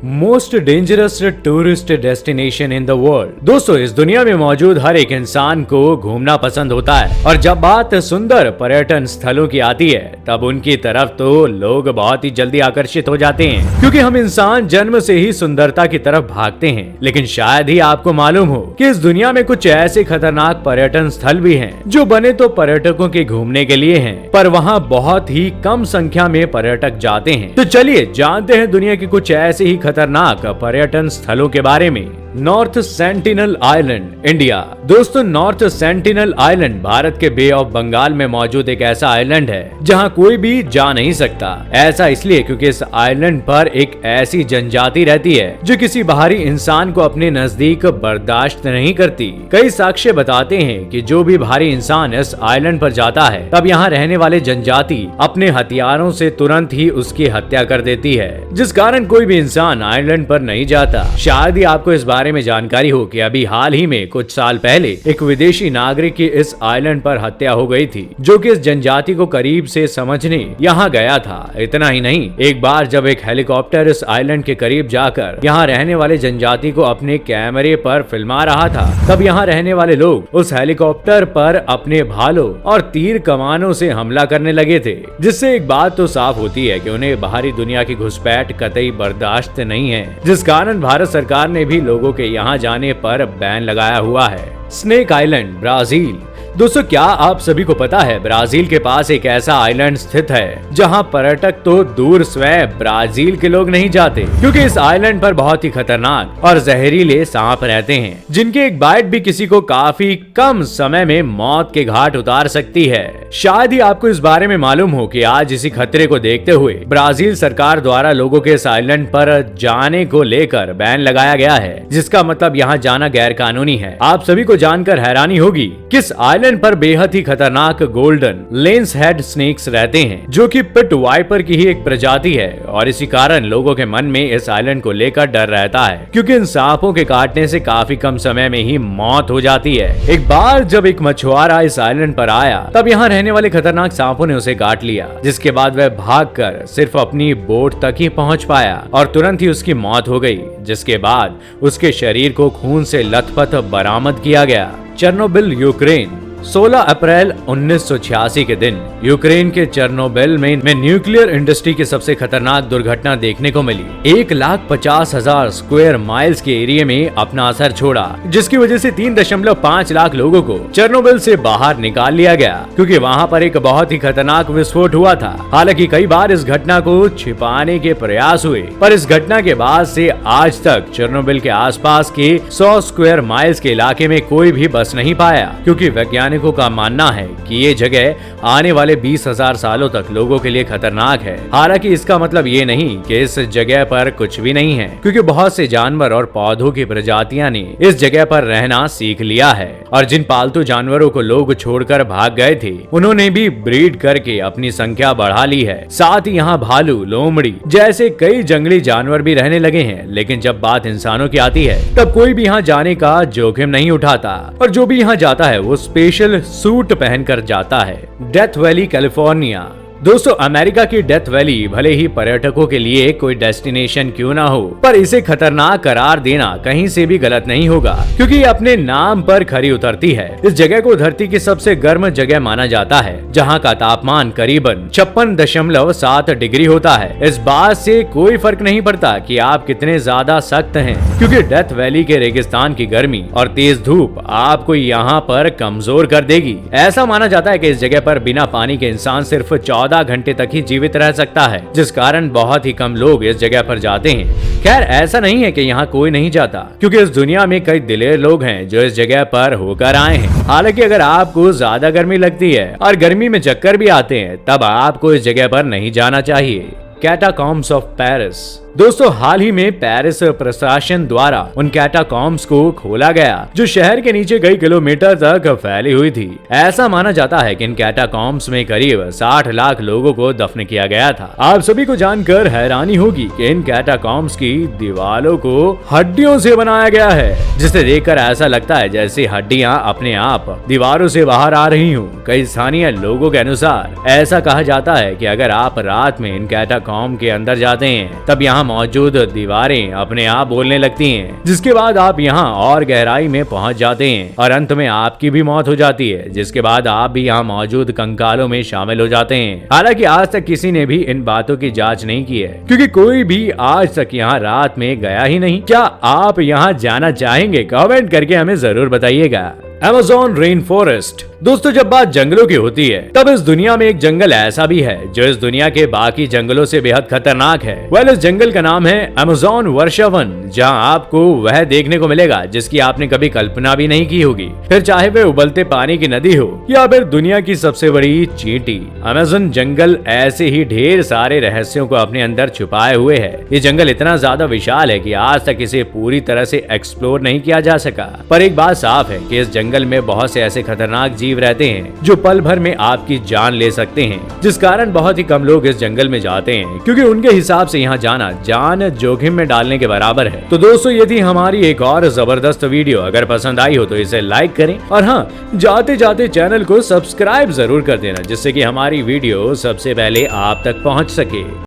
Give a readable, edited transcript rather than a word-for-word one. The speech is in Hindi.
Most dangerous tourist destination in the world. दोस्तों, इस दुनिया में मौजूद हर एक इंसान को घूमना पसंद होता है और जब बात सुंदर पर्यटन स्थलों की आती है तब उनकी तरफ तो लोग बहुत ही जल्दी आकर्षित हो जाते हैं, क्योंकि हम इंसान जन्म से ही सुंदरता की तरफ भागते हैं। लेकिन शायद ही आपको मालूम हो कि इस दुनिया में कुछ ऐसे खतरनाक पर्यटन स्थल भी हैं जो बने तो पर्यटकों के घूमने के लिए हैं, पर वहाँ बहुत ही कम संख्या में पर्यटक जाते हैं। तो चलिए जानते हैं दुनिया के कुछ ऐसे ही खतरनाक पर्यटन स्थलों के बारे में। North sentinel island, India. दोस्तों, नॉर्थ सेंटिनल आइलैंड भारत के बे ऑफ बंगाल में मौजूद एक ऐसा आइलैंड है जहां कोई भी जा नहीं सकता। ऐसा इसलिए क्योंकि इस आइलैंड पर एक ऐसी जनजाति रहती है जो किसी बाहरी इंसान को अपने नजदीक बर्दाश्त नहीं करती। कई साक्ष्य बताते हैं कि जो भी बाहरी इंसान इस आइलैंड पर जाता है तब यहाँ रहने वाले जनजाति अपने हथियारों से तुरंत ही उसकी हत्या कर देती है, जिस कारण कोई भी इंसान आइलैंड पर नहीं जाता। शायद ही आपको इस बारे में जानकारी हो कि अभी हाल ही में कुछ साल पहले एक विदेशी नागरिक की इस आइलैंड पर हत्या हो गई थी, जो कि इस जनजाति को करीब से समझने यहाँ गया था। इतना ही नहीं, एक बार जब एक हेलीकॉप्टर इस आइलैंड के करीब जाकर यहाँ रहने वाले जनजाति को अपने कैमरे पर फिल्मा रहा था, तब यहाँ रहने वाले लोग उस हेलीकॉप्टर पर अपने भालों और तीर कमानों से हमला करने लगे थे, जिससे एक बात तो साफ होती है कि उन्हें बाहरी दुनिया की घुसपैठ कतई बर्दाश्त नहीं है, जिस कारण भारत सरकार ने भी लोगों के यहाँ जाने पर बैन लगाया हुआ है। Snake island, Brazil. दोस्तों, क्या आप सभी को पता है ब्राजील के पास एक ऐसा आइलैंड स्थित है जहां पर्यटक तो दूर स्वयं ब्राजील के लोग नहीं जाते, क्योंकि इस आइलैंड पर बहुत ही खतरनाक और जहरीले सांप रहते हैं, जिनकी एक बाइट भी किसी को काफी कम समय में मौत के घाट उतार सकती है। शायद ही आपको इस बारे में मालूम हो कि आज इसी खतरे को देखते हुए ब्राजील सरकार द्वारा लोगों के इस आइलैंड पर जाने को लेकर बैन लगाया गया है, जिसका मतलब यहाँ जाना गैर कानूनी है। आप सभी को जानकर हैरानी होगी किस आइलैंड पर बेहद ही खतरनाक गोल्डन लेंस हेड स्नेक्स रहते हैं, जो कि पिट वाइपर की ही एक प्रजाति है, और इसी कारण लोगों के मन में इस आइलैंड को लेकर डर रहता है, क्योंकि इन सांपों के काटने से काफी कम समय में ही मौत हो जाती है। एक बार जब एक मछुआरा इस आइलैंड पर आया तब यहाँ रहने वाले खतरनाक सांपों ने उसे काट लिया, जिसके बाद वह भागकर सिर्फ अपनी बोट तक ही पहुंच पाया और तुरंत ही उसकी मौत हो गई, जिसके बाद उसके शरीर को खून से लथपथ बरामद किया गया। Chernobyl, Ukraine. 16 अप्रैल 1986 के दिन यूक्रेन के चेर्नोबिल में न्यूक्लियर इंडस्ट्री की सबसे खतरनाक दुर्घटना देखने को मिली। 1,50,000 स्क्वायर माइल्स के एरिया में अपना असर छोड़ा, जिसकी वजह से 3.5 लाख लोगों को चेर्नोबिल से बाहर निकाल लिया गया, क्योंकि वहां पर एक बहुत ही खतरनाक विस्फोट हुआ था। हालांकि कई बार इस घटना को छिपाने के प्रयास हुए, पर इस घटना के बाद से आज तक चेर्नोबिल के आसपास के 100 स्क्वायर माइल्स के इलाके में कोई भी बस नहीं पाया, क्योंकि वैज्ञानिकों का मानना है कि ये जगह आने वाले 20,000 सालों तक लोगों के लिए खतरनाक है। हालांकि इसका मतलब ये नहीं कि इस जगह पर कुछ भी नहीं है, क्योंकि बहुत से जानवर और पौधों की प्रजातियां ने इस जगह पर रहना सीख लिया है, और जिन पालतू जानवरों को लोग छोड़कर भाग गए थे उन्होंने भी ब्रीड करके अपनी संख्या बढ़ा ली है। साथ ही यहाँ भालू, लोमड़ी जैसे कई जंगली जानवर भी रहने लगे हैं। लेकिन जब बात इंसानों की आती है तब कोई भी यहाँ जाने का जोखिम नहीं उठाता, और जो भी यहाँ जाता है वो स्पेशल सूट पहनकर जाता है। Death valley, California. दोस्तों, अमेरिका की डेथ वैली भले ही पर्यटकों के लिए कोई डेस्टिनेशन क्यों ना हो, पर इसे खतरनाक करार देना कहीं से भी गलत नहीं होगा, क्योंकि ये अपने नाम पर खरी उतरती है। इस जगह को धरती की सबसे गर्म जगह माना जाता है, जहां का तापमान करीबन 56.7 डिग्री होता है। इस बात से कोई फर्क नहीं पड़ता कि आप कितने ज्यादा सख्त हैं, क्योंकि डेथ वैली के रेगिस्तान की गर्मी और तेज धूप आपको यहाँ पर कमजोर कर देगी। ऐसा माना जाता है कि इस जगह पर बिना पानी के इंसान सिर्फ 14 घंटे तक ही जीवित रह सकता है, जिस कारण बहुत ही कम लोग इस जगह पर जाते हैं। खैर, ऐसा नहीं है कि यहाँ कोई नहीं जाता, क्योंकि इस दुनिया में कई दिलेर लोग हैं जो इस जगह पर होकर आए हैं। हालांकि अगर आपको ज्यादा गर्मी लगती है और गर्मी में चक्कर भी आते हैं तब आपको इस जगह पर नहीं जाना चाहिए। कैटाकॉम्ब्स ऑफ पेरिस। दोस्तों, हाल ही में पेरिस प्रशासन द्वारा उन कैटाकॉम्ब्स को खोला गया जो शहर के नीचे कई किलोमीटर तक फैली हुई थी। ऐसा माना जाता है कि इन कैटाकॉम्ब्स में करीब 60 लाख लोगों को दफन किया गया था। आप सभी को जानकर हैरानी होगी कि इन कैटाकॉम्ब्स की दीवारों को हड्डियों से बनाया गया है, जिसे देखकर ऐसा लगता है जैसे हड्डियां अपने आप दीवारों से बाहर आ रही हूँ। कई स्थानीय लोगों के अनुसार ऐसा कहा जाता है कि अगर आप रात में इन कैटाकॉम्ब के अंदर जाते हैं तब यहाँ यहाँ मौजूद दीवारें अपने आप बोलने लगती हैं, जिसके बाद आप यहाँ और गहराई में पहुंच जाते हैं और अंत में आपकी भी मौत हो जाती है, जिसके बाद आप भी यहाँ मौजूद कंकालों में शामिल हो जाते हैं। हालांकि आज तक किसी ने भी इन बातों की जांच नहीं की है, क्योंकि कोई भी आज तक यहाँ रात में गया ही नहीं। क्या आप यहाँ जाना चाहेंगे? कमेंट करके हमें जरूर बताइएगा। Amazon rain forest. दोस्तों, जब बात जंगलों की होती है तब इस दुनिया में एक जंगल ऐसा भी है जो इस दुनिया के बाकी जंगलों से बेहद खतरनाक है। इस जंगल का नाम है अमेज़न वर्षावन, जहां आपको वह देखने को मिलेगा जिसकी आपने कभी कल्पना भी नहीं की होगी, फिर चाहे वह उबलते पानी की नदी हो या फिर दुनिया की सबसे बड़ी चींटी। अमेज़न जंगल ऐसे ही ढेर सारे रहस्यों को अपने अंदर छुपाए हुए है। ये जंगल इतना ज्यादा विशाल है कि आज तक इसे पूरी तरह से एक्सप्लोर नहीं किया जा सका, पर एक बात साफ है कि इस जंगल में बहुत से ऐसे खतरनाक जीव रहते हैं जो पल भर में आपकी जान ले सकते हैं, जिस कारण बहुत ही कम लोग इस जंगल में जाते हैं, क्योंकि उनके हिसाब से यहाँ जाना जान जोखिम में डालने के बराबर है। तो दोस्तों, यदि हमारी एक और जबरदस्त वीडियो अगर पसंद आई हो तो इसे लाइक करें और हाँ, जाते जाते चैनल को सब्सक्राइब जरूर कर देना, जिससे कि हमारी वीडियो सबसे पहले आप तक पहुँच सके।